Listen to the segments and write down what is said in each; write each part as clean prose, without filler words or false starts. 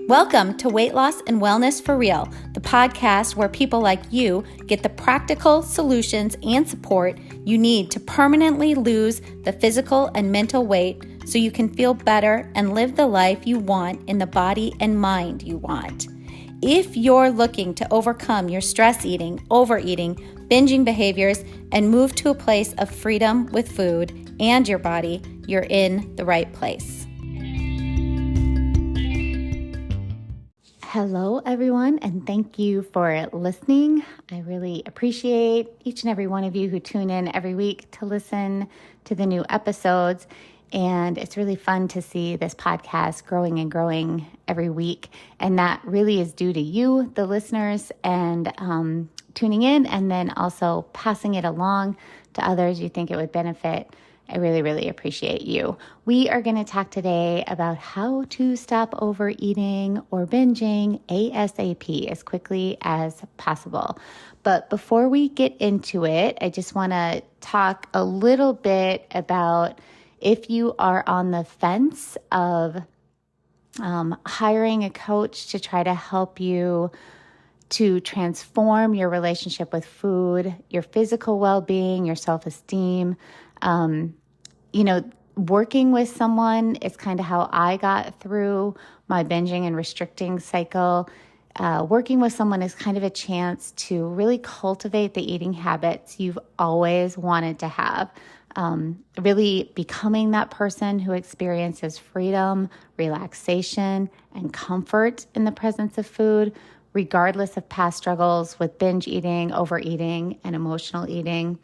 Welcome to Weight Loss and Wellness for Real, the podcast where people like you get the practical solutions and support you need to permanently lose the physical and mental weight so you can feel better and live the life you want in the body and mind you want. If you're looking to overcome your stress eating, overeating, binging behaviors, and move to a place of freedom with food and your body, you're in the right place. Hello, everyone, and thank you for listening. I really appreciate each and every one of you who tune in every week to listen to the new episodes. And it's really fun to see this podcast growing and growing every week. And that really is due to you, the listeners, and tuning in and then also passing it along to others you think it would benefit. I really, really appreciate you. We are going to talk today about how to stop overeating or binging ASAP, as quickly as possible. But before we get into it, I just want to talk a little bit about if you are on the fence of hiring a coach to try to help you to transform your relationship with food, your physical well-being, your self-esteem. Working with someone is kind of how I got through my binging and restricting cycle. Working with someone is kind of a chance to really cultivate the eating habits you've always wanted to have. Really becoming that person who experiences freedom, relaxation, and comfort in the presence of food, regardless of past struggles with binge eating, overeating, and emotional eating.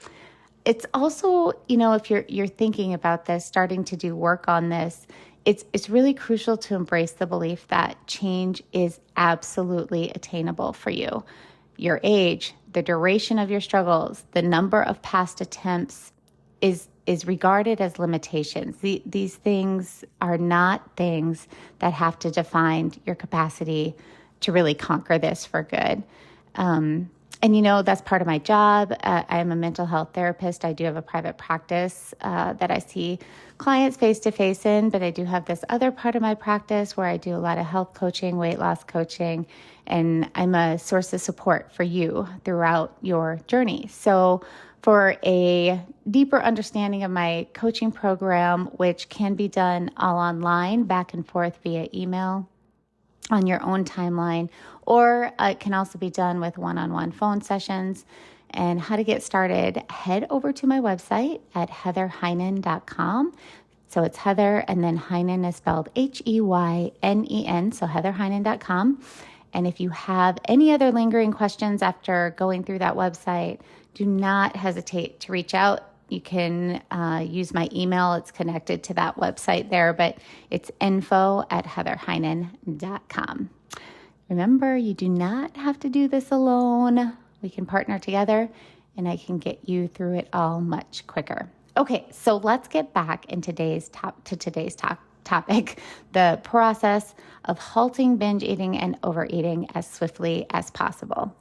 It's also, if you're thinking about this, starting to do work on this, it's really crucial to embrace the belief that change is absolutely attainable for you. Your age, the duration of your struggles, the number of past attempts is regarded as limitations. These things are not things that have to define your capacity to really conquer this for good. And that's part of my job. I am a mental health therapist. I do have a private practice that I see clients face-to-face in, but I do have this other part of my practice where I do a lot of health coaching, weight loss coaching, and I'm a source of support for you throughout your journey. So for a deeper understanding of my coaching program, which can be done all online, back and forth via email, on your own timeline, or it can also be done with one-on-one phone sessions. And how to get started, head over to my website at heatherheynen.com. So it's Heather, and then Heynen is spelled Heynen, so heatherheynen.com. And if you have any other lingering questions after going through that website, do not hesitate to reach out. You can use my email. It's connected to that website there, but it's info@heatherheynen.com. Remember, you do not have to do this alone. We can partner together, and I can get you through it all much quicker. Okay, so let's get back in today's topic, the process of halting binge eating and overeating as swiftly as possible.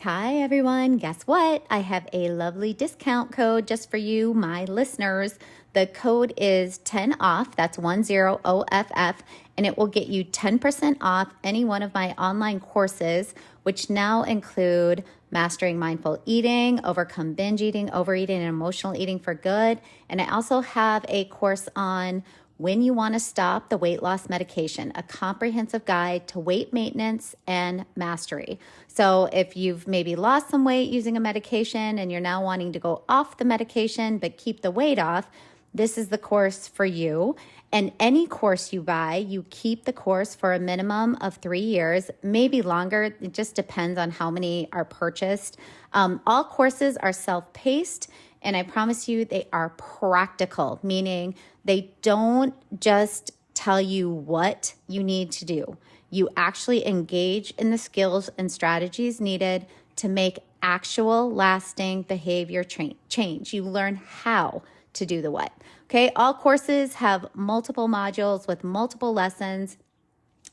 Hi, everyone. Guess what? I have a lovely discount code just for you, my listeners. The code is 10OFF. That's 10OFF. And it will get you 10% off any one of my online courses, which now include Mastering Mindful Eating, Overcome Binge Eating, Overeating, and Emotional Eating for Good. And I also have a course on When You Want to Stop the Weight Loss Medication, a comprehensive guide to weight maintenance and mastery. So if you've maybe lost some weight using a medication and you're now wanting to go off the medication but keep the weight off, this is the course for you. And any course you buy, you keep the course for a minimum of 3 years, maybe longer. It just depends on how many are purchased. All courses are self-paced, and I promise you they are practical, meaning they don't just tell you what you need to do. You actually engage in the skills and strategies needed to make actual lasting behavior change. You learn how to do the what. Okay, all courses have multiple modules with multiple lessons.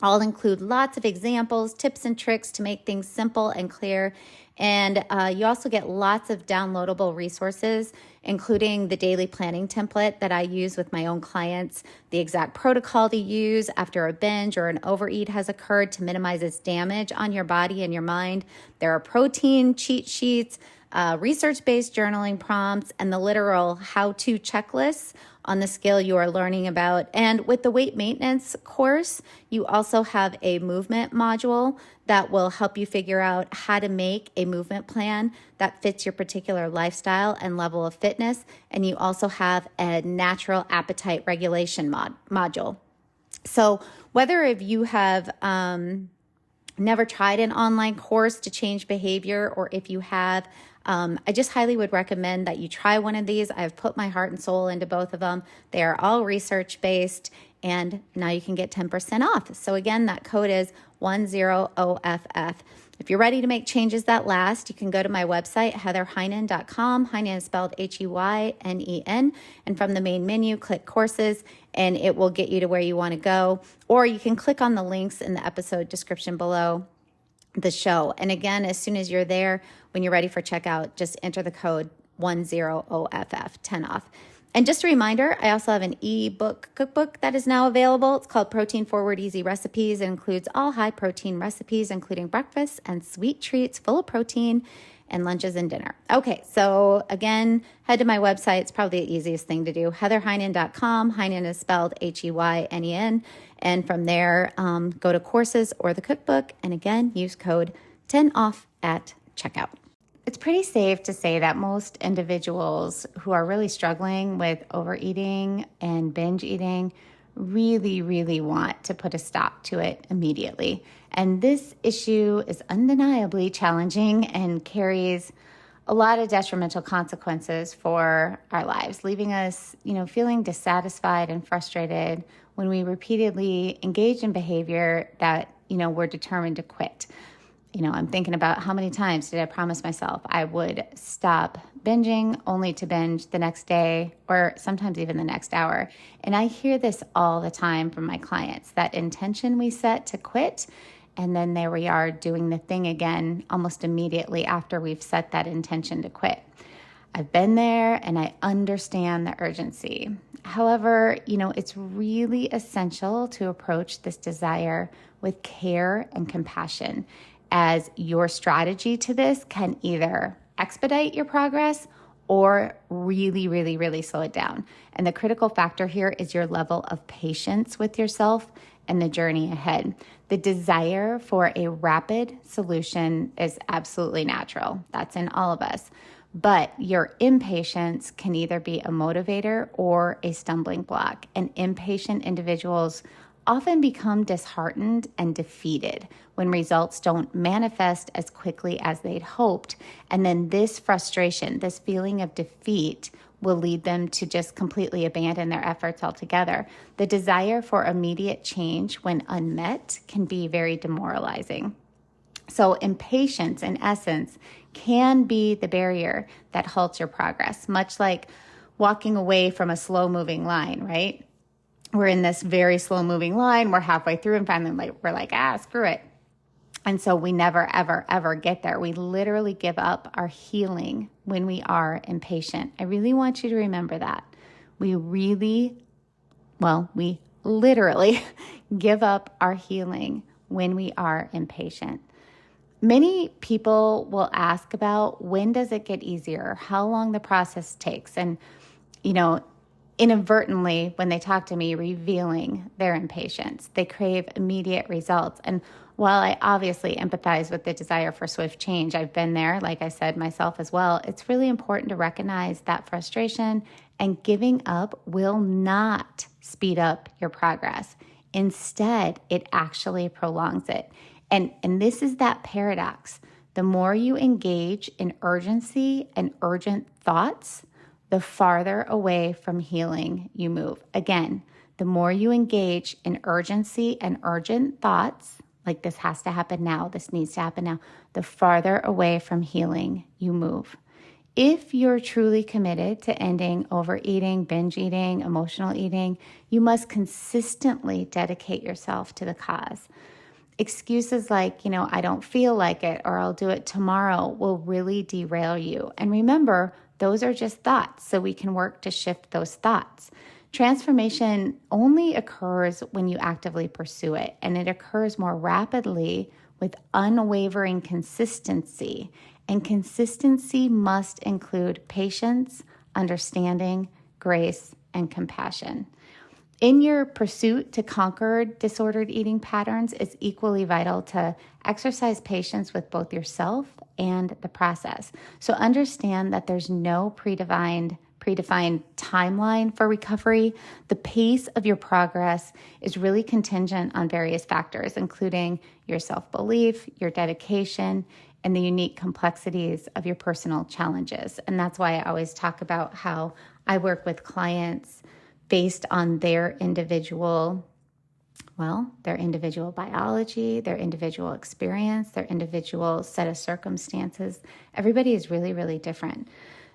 All include lots of examples, tips, and tricks to make things simple and clear. And you also get lots of downloadable resources, including the daily planning template that I use with my own clients, the exact protocol to use after a binge or an overeat has occurred to minimize its damage on your body and your mind. There are protein cheat sheets, research-based journaling prompts, and the literal how-to checklists on the skill you are learning about. And with the weight maintenance course, you also have a movement module that will help you figure out how to make a movement plan that fits your particular lifestyle and level of fitness. And you also have a natural appetite regulation module. So whether if you have never tried an online course to change behavior, or if you have, I just highly would recommend that you try one of these. I've put my heart and soul into both of them. They are all research-based, and now you can get 10% off. So again, that code is 10OFF. If you're ready to make changes that last, you can go to my website, heatherheynen.com. Heynen is spelled Heynen. And from the main menu, click courses, and it will get you to where you want to go. Or you can click on the links in the episode description below the show. And again, as soon as you're there, when you're ready for checkout, just enter the code 10OFF, 10 off. And just a reminder, I also have an ebook cookbook that is now available. It's called Protein Forward Easy Recipes. It includes all high protein recipes, including breakfast and sweet treats full of protein and lunches and dinner. Okay, so again, head to my website. It's probably the easiest thing to do. heatherheynen.com. Heynen is spelled Heynen. And from there, go to courses or the cookbook. And again, use code 10 off at checkout. It's pretty safe to say that most individuals who are really struggling with overeating and binge eating really, really want to put a stop to it immediately. And this issue is undeniably challenging and carries a lot of detrimental consequences for our lives, leaving us, feeling dissatisfied and frustrated when we repeatedly engage in behavior that, we're determined to quit. I'm thinking about how many times did I promise myself I would stop binging only to binge the next day or sometimes even the next hour. And I hear this all the time from my clients, that intention we set to quit, and then there we are doing the thing again almost immediately after we've set that intention to quit. I've been there and I understand the urgency. However, it's really essential to approach this desire with care and compassion, as your strategy to this can either expedite your progress or really, really, really slow it down. And the critical factor here is your level of patience with yourself and the journey ahead. The desire for a rapid solution is absolutely natural. That's in all of us. But your impatience can either be a motivator or a stumbling block. And impatient individuals often become disheartened and defeated when results don't manifest as quickly as they'd hoped. And then this frustration, this feeling of defeat, will lead them to just completely abandon their efforts altogether. The desire for immediate change, when unmet, can be very demoralizing. So impatience, in essence, can be the barrier that halts your progress, much like walking away from a slow-moving line, right? We're in this very slow-moving line. We're halfway through, and finally we're like, screw it. And so we never, ever, ever get there. We literally give up our healing when we are impatient. I really want you to remember that. We literally give up our healing when we are impatient. Many people will ask about when does it get easier, how long the process takes, and, inadvertently, when they talk to me, revealing their impatience. They crave immediate results. And while I obviously empathize with the desire for swift change, I've been there, like I said, myself as well. It's really important to recognize that frustration and giving up will not speed up your progress. Instead, it actually prolongs it. And this is that paradox. The more you engage in urgency and urgent thoughts, the farther away from healing you move. Again, the more you engage in urgency and urgent thoughts, like this has to happen now, this needs to happen now, the farther away from healing you move. If you're truly committed to ending overeating, binge eating, emotional eating, you must consistently dedicate yourself to the cause. Excuses like, I don't feel like it or I'll do it tomorrow will really derail you. And remember, those are just thoughts, so we can work to shift those thoughts. Transformation only occurs when you actively pursue it, and it occurs more rapidly with unwavering consistency. And consistency must include patience, understanding, grace, and compassion. In your pursuit to conquer disordered eating patterns, it's equally vital to exercise patience with both yourself and the process. So understand that there's no predefined timeline for recovery. The pace of your progress is really contingent on various factors, including your self-belief, your dedication, and the unique complexities of your personal challenges. And that's why I always talk about how I work with clients based on their individual biology, their individual experience, their individual set of circumstances. Everybody is really, really different.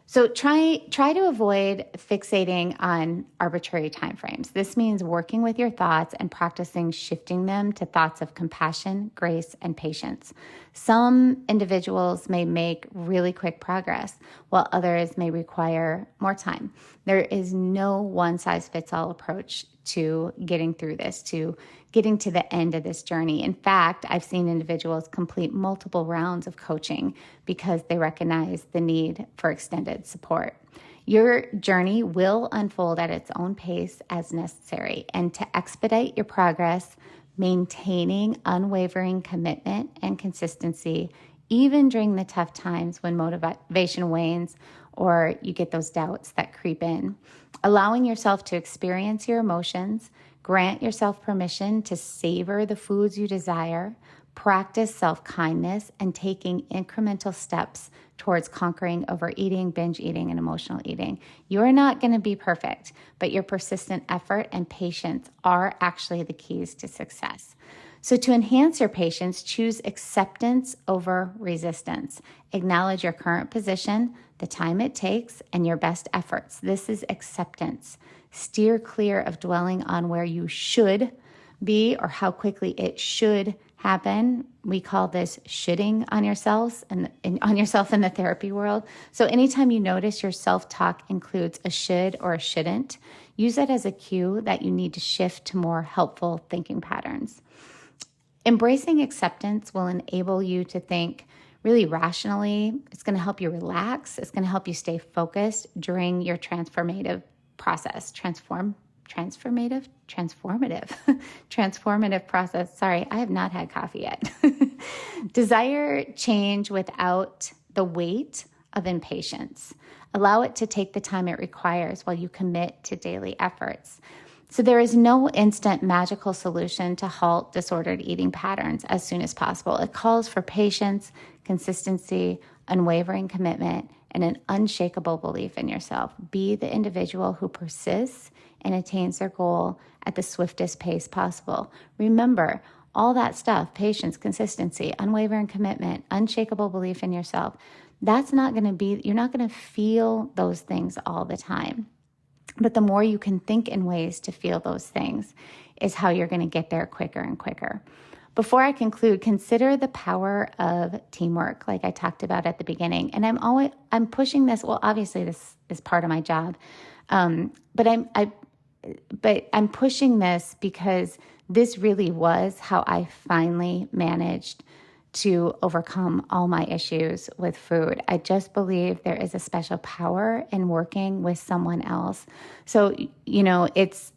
So try to avoid fixating on arbitrary timeframes. This means working with your thoughts and practicing shifting them to thoughts of compassion, grace, and patience. Some individuals may make really quick progress, while others may require more time. There is no one-size-fits-all approach to getting through this, to getting to the end of this journey. In fact, I've seen individuals complete multiple rounds of coaching because they recognize the need for extended support. Your journey will unfold at its own pace as necessary, and to expedite your progress, maintaining unwavering commitment and consistency, even during the tough times when motivation wanes or you get those doubts that creep in. Allowing yourself to experience your emotions, grant yourself permission to savor the foods you desire, practice self-kindness, and taking incremental steps towards conquering overeating, binge eating, and emotional eating. You're not going to be perfect, but your persistent effort and patience are actually the keys to success. So to enhance your patience, choose acceptance over resistance. Acknowledge your current position, the time it takes, and your best efforts. This is acceptance. Steer clear of dwelling on where you should be or how quickly it should happen. We call this shoulding on yourself and on yourself in the therapy world. So anytime you notice your self-talk includes a should or a shouldn't, use that as a cue that you need to shift to more helpful thinking patterns. Embracing acceptance will enable you to think really rationally. It's going to help you relax. It's going to help you stay focused during your transformative process. Transformative process. Sorry, I have not had coffee yet. Desire change without the weight of impatience. Allow it to take the time it requires while you commit to daily efforts. So there is no instant magical solution to halt disordered eating patterns as soon as possible. It calls for patience, consistency, unwavering commitment, and an unshakable belief in yourself. Be the individual who persists and attains their goal at the swiftest pace possible. Remember, all that stuff, patience, consistency, unwavering commitment, unshakable belief in yourself, you're not going to feel those things all the time. But the more you can think in ways to feel those things is how you're going to get there quicker and quicker. Before I conclude, consider the power of teamwork, like I talked about at the beginning. And I'm pushing this. Well, obviously this is part of my job, but I'm pushing this because this really was how I finally managed to overcome all my issues with food. I just believe there is a special power in working with someone else. So, it's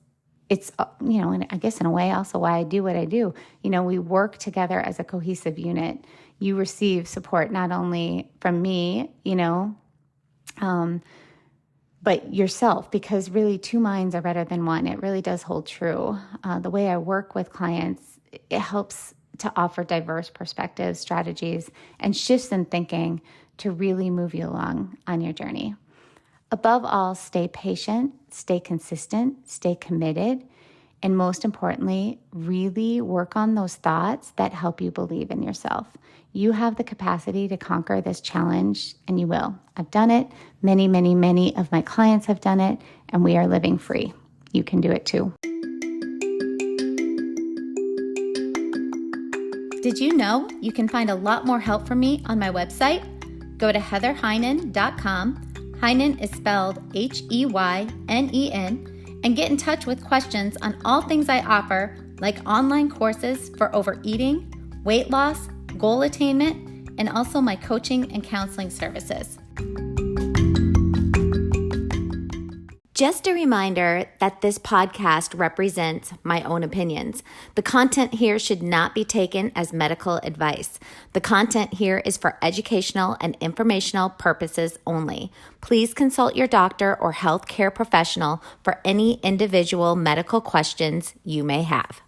and I guess in a way also why I do what I do. We work together as a cohesive unit. You receive support not only from me, but yourself, because really two minds are better than one. It really does hold true. The way I work with clients, it helps to offer diverse perspectives, strategies, and shifts in thinking to really move you along on your journey. Above all, stay patient, stay consistent, stay committed, and most importantly, really work on those thoughts that help you believe in yourself. You have the capacity to conquer this challenge, and you will. I've done it. Many, many, many of my clients have done it, and we are living free. You can do it too. Did you know you can find a lot more help from me on my website? Go to heatherheynen.com. Heynen is spelled Heynen, and get in touch with questions on all things I offer, like online courses for overeating, weight loss, goal attainment, and also my coaching and counseling services. Just a reminder that this podcast represents my own opinions. The content here should not be taken as medical advice. The content here is for educational and informational purposes only. Please consult your doctor or healthcare professional for any individual medical questions you may have.